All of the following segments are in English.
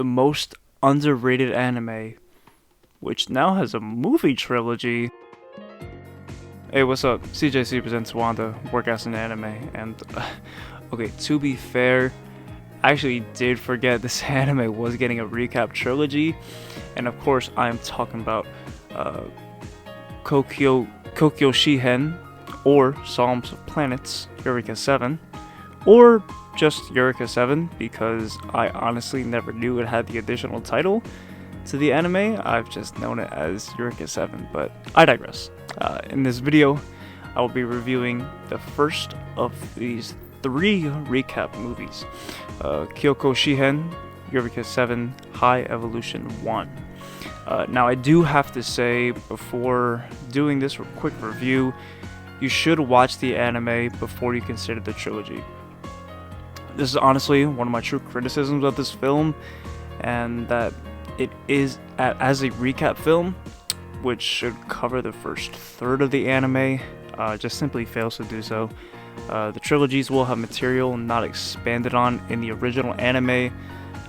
the most underrated anime, which now has a movie trilogy. Hey, what's up? CJC presents Wanda, work as an anime, and okay, to be fair, I actually did forget this anime was getting a recap trilogy, and of course I'm talking about Koukyoushihen, or Psalms of Planets, Eureka 7, or just Eureka 7, because I honestly never knew it had the additional title to the anime. I've just known it as Eureka 7, but I digress. In this video, I will be reviewing the first of these 3 recap movies, Koukyoushihen Eureka 7 High Evolution 1. Now I do have to say, before doing this quick review, you should watch the anime before you consider the trilogy. This is honestly one of my true criticisms of this film, and that it is, as a recap film, which should cover the first third of the anime, just simply fails to do so. The trilogies will have material not expanded on in the original anime,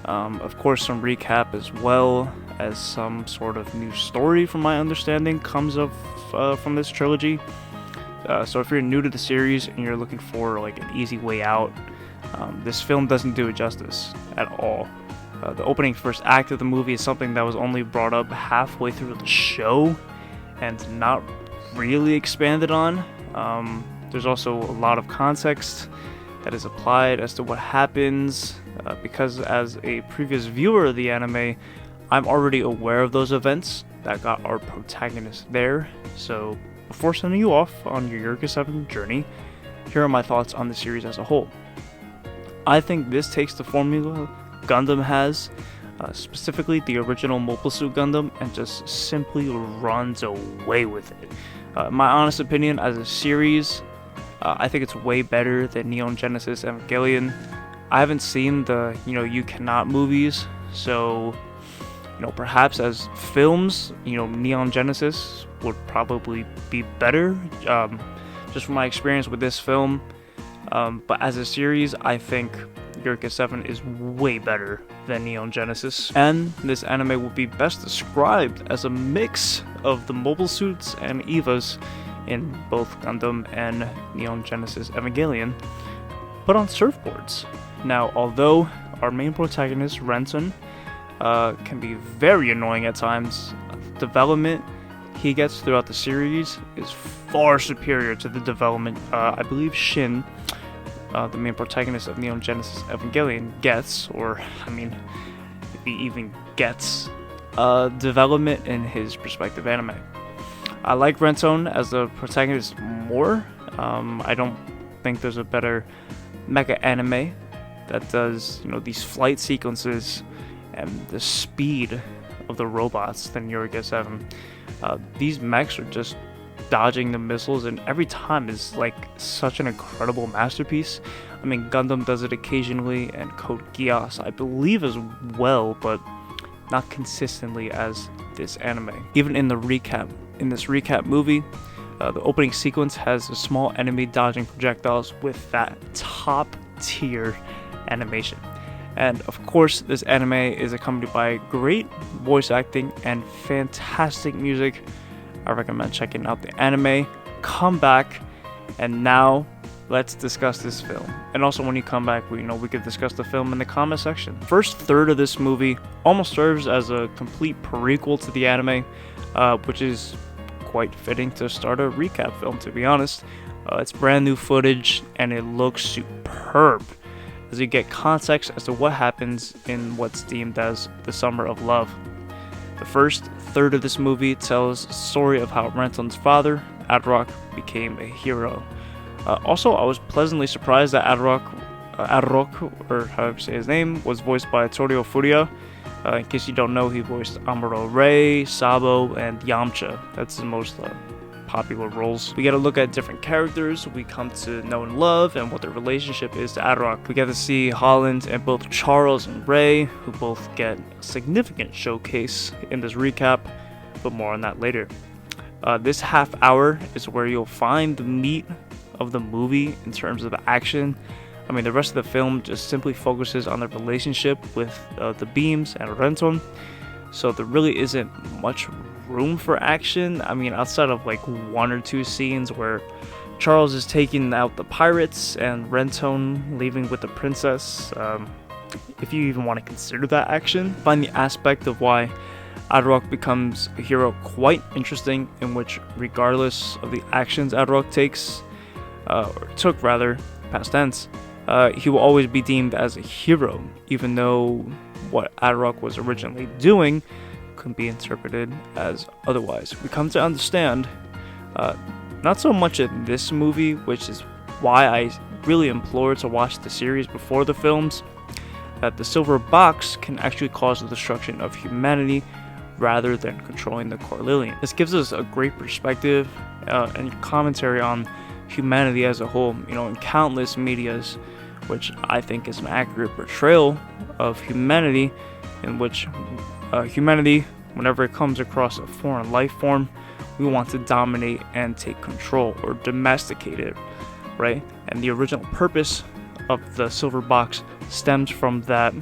of course some recap, as well as some sort of new story, from my understanding, comes from this trilogy. So if you're new to the series and you're looking for like an easy way out, this film doesn't do it justice at all. The opening first act of the movie is something that was only brought up halfway through the show and not really expanded on. There's also a lot of context that is applied as to what happens, because as a previous viewer of the anime, I'm already aware of those events that got our protagonist there. So before sending you off on your Eureka 7 journey, here are my thoughts on the series as a whole. I think this takes the formula Gundam has, specifically the original Mobile Suit Gundam, and just simply runs away with it. In my honest opinion, as a series, I think it's way better than Neon Genesis Evangelion. I haven't seen the You Cannot movies, so perhaps as films, Neon Genesis would probably be better, just from my experience with this film. But as a series, I think Eureka 7 is way better than Neon Genesis, and this anime will be best described as a mix of the mobile suits and EVAs in both Gundam and Neon Genesis Evangelion, but on surfboards. Now, although our main protagonist, Renton, can be very annoying at times, the development he gets throughout the series is far superior to the development I believe Shin, the main protagonist of Neon Genesis Evangelion, gets, or if he even gets development in his respective anime. I like Renton as the protagonist more. I don't think there's a better mecha anime that does these flight sequences and the speed of the robots than Eureka 7. These mechs are just dodging the missiles, and every time is like such an incredible masterpiece. Gundam does it occasionally, and Code Geass I believe as well, but not consistently as this anime. Even in this recap movie, the opening sequence has a small enemy dodging projectiles with that top tier animation. And of course, this anime is accompanied by great voice acting and fantastic music. I recommend checking out the anime. Come back, and now let's discuss this film. And also, when you come back, we could discuss the film in the comment section. First third of this movie almost serves as a complete prequel to the anime, which is quite fitting to start a recap film, to be honest. It's brand new footage, and it looks superb, as you get context as to what happens in what's deemed as the Summer of Love. The first third of this movie tells the story of how Renton's father, Adrock, became a hero. Also, I was pleasantly surprised that Adrock, or however you say his name, was voiced by Torio Furuya. In case you don't know, he voiced Amuro Ray, Sabo, and Yamcha. That's his most popular roles. We get a look at different characters we come to know and love, and what their relationship is to Adrock. We get to see Holland and both Charles and Ray, who both get a significant showcase in this recap, but more on that later. This half hour is where you'll find the meat of the movie in terms of action. I mean, the rest of the film just simply focuses on the relationship with the Beams and Renton, so there really isn't much room for action. I mean, outside of like 1 or 2 scenes where Charles is taking out the pirates and Renton leaving with the princess, if you even want to consider that action. I find the aspect of why Adrock becomes a hero quite interesting, in which regardless of the actions Adrock takes, or took rather, past tense, he will always be deemed as a hero, even though what Adrock was originally doing could be interpreted as otherwise. We come to understand, not so much in this movie, which is why I really implore to watch the series before the films, that the silver box can actually cause the destruction of humanity rather than controlling the Corlillian. This gives us a great perspective and commentary on humanity as a whole, in countless medias, which I think is an accurate portrayal of humanity, in which humanity, whenever it comes across a foreign life form, we want to dominate and take control or domesticate it, right? And the original purpose of the silver box stems from that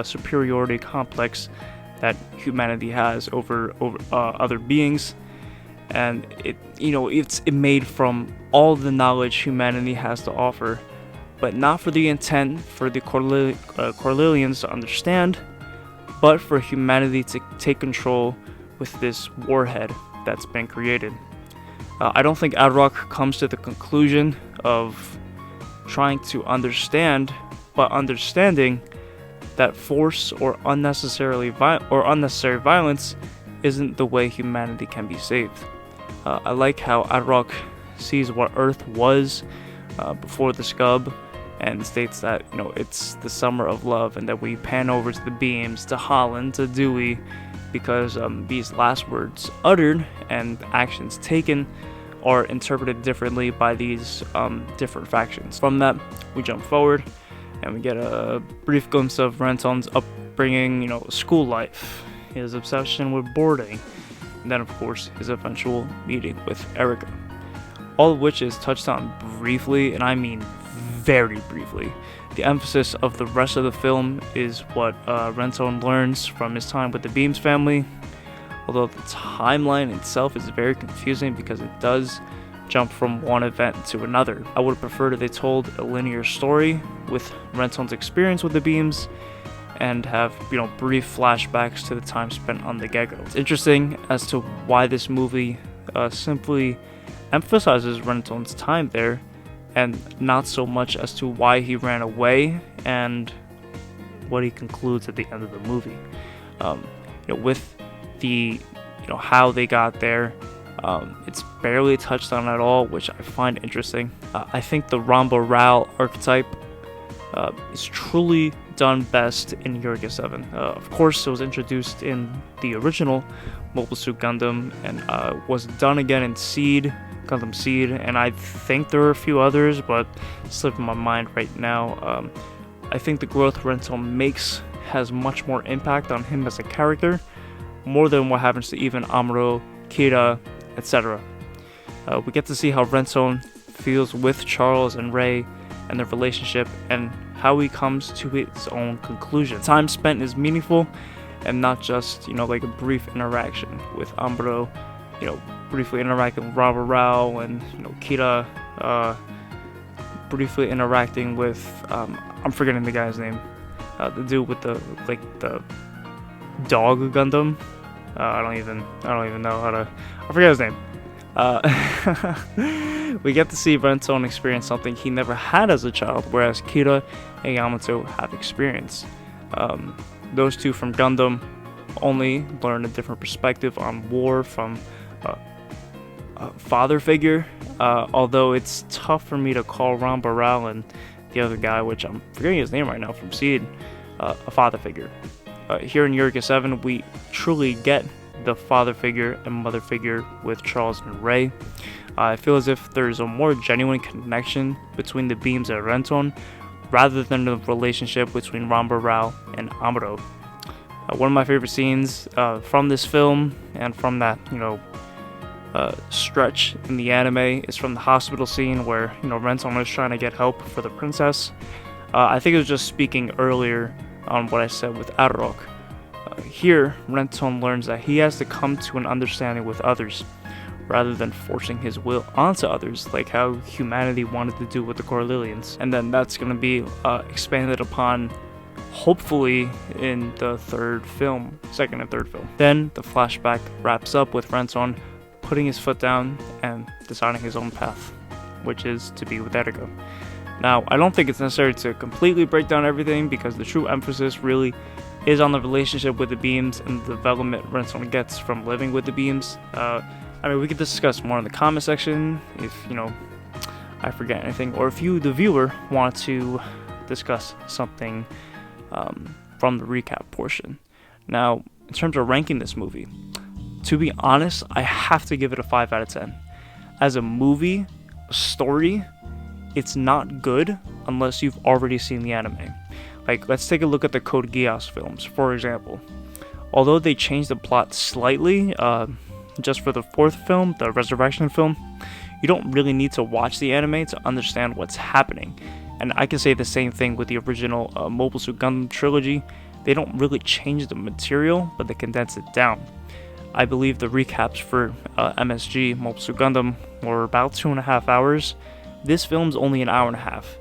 superiority complex that humanity has over other beings, and it's made from all the knowledge humanity has to offer, but not for the intent for the Corlillians to understand, but for humanity to take control with this warhead that's been created. I don't think Adrock comes to the conclusion of trying to understand, but understanding that force or unnecessary violence isn't the way humanity can be saved. I like how Adrock sees what Earth was before the Scub, and states that it's the summer of love, and that we pan over to the Beams, to Holland, to Dewey, because these last words uttered and actions taken are interpreted differently by these different factions. From that, we jump forward and we get a brief glimpse of Renton's upbringing, school life, his obsession with boarding, and then of course his eventual meeting with Eureka. All of which is touched on briefly, and I mean very briefly. The emphasis of the rest of the film is what Renton learns from his time with the Beams family, although the timeline itself is very confusing because it does jump from one event to another. I would prefer that they told a linear story with Renton's experience with the Beams and have brief flashbacks to the time spent on the Gecko. It's interesting as to why this movie simply emphasizes Renton's time there, and not so much as to why he ran away and what he concludes at the end of the movie. With the how they got there, it's barely touched on at all, which I find interesting. I think the Ramba Ral archetype is truly done best in Eureka 7. Of course, it was introduced in the original Mobile Suit Gundam, and was done again in Gundam Seed, and I think there are a few others, but slipping my mind right now. I think the growth Renton makes has much more impact on him as a character, more than what happens to even Amuro, Kira, etc. We get to see how Renton feels with Charles and Ray and their relationship, and how he comes to his own conclusion. Time spent is meaningful, and not just like a brief interaction with Amuro, briefly interacting with Ramba Ral, and Kira briefly interacting with I'm forgetting the guy's name, the dude with the dog Gundam. I don't even know how to. I forget his name. We get to see Renton experience something he never had as a child, whereas Kira and Yamato have experienced. Those two from Gundam only learn a different perspective on war from a father figure, although it's tough for me to call Ramba Ral and the other guy, which I'm forgetting his name right now, from Seed, a father figure. Here in Eureka 7, we truly get the father figure and mother figure with Charles and Ray. I feel as if there's a more genuine connection between the Beams and Renton, rather than the relationship between Ramba Ral and Amuro. One of my favorite scenes from this film and from that stretch in the anime is from the hospital scene where Renton is trying to get help for the princess, I think it was just speaking earlier on what I said with Arrok. Here, Renton learns that he has to come to an understanding with others, rather than forcing his will onto others, like how humanity wanted to do with the Corlillians. And then that's going to be expanded upon, hopefully, in the second and third film. Then the flashback wraps up with Renton putting his foot down and deciding his own path, which is to be with Eureka. Now, I don't think it's necessary to completely break down everything, because the true emphasis really is on the relationship with the beams and the development Renton gets from living with the beams. I mean, we could discuss more in the comment section if, I forget anything, or if you, the viewer, want to discuss something from the recap portion. Now, in terms of ranking this movie, to be honest, I have to give it a 5 out of 10. As a movie, a story, it's not good unless you've already seen the anime. Like, let's take a look at the Code Geass films, for example. Although they changed the plot slightly, just for the fourth film, the Resurrection film, you don't really need to watch the anime to understand what's happening. And I can say the same thing with the original Mobile Suit Gundam trilogy. They don't really change the material, but they condense it down. I believe the recaps for MSG, Mobile Suit Gundam, were about 2.5 hours. This film's only an hour and a half.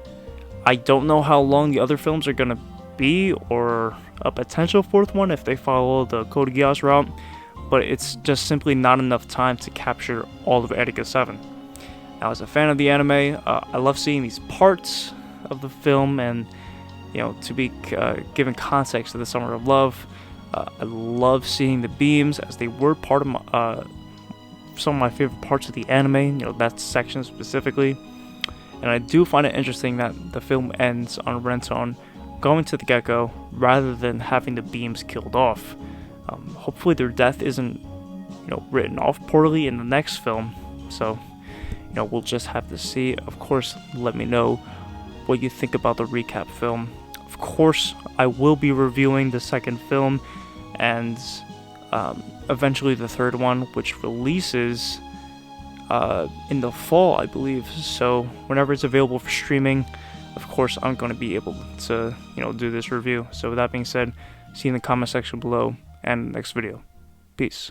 I don't know how long the other films are going to be, or a potential fourth one if they follow the Code Geass route, but it's just simply not enough time to capture all of Eureka 7. Now, as a fan of the anime, I love seeing these parts of the film, and to be given context to the Summer of Love, I love seeing the beams, as they were part of some of my favorite parts of the anime, that section specifically. And I do find it interesting that the film ends on Renton going to the Gecko rather than having the beams killed off. Hopefully their death isn't, written off poorly in the next film. So, we'll just have to see. Of course, let me know what you think about the recap film. Of course, I will be reviewing the second film and eventually the third one, which releases in the fall, I believe. So whenever it's available for streaming, of course, I'm going to be able to, do this review. So with that being said, see you in the comment section below and next video. Peace.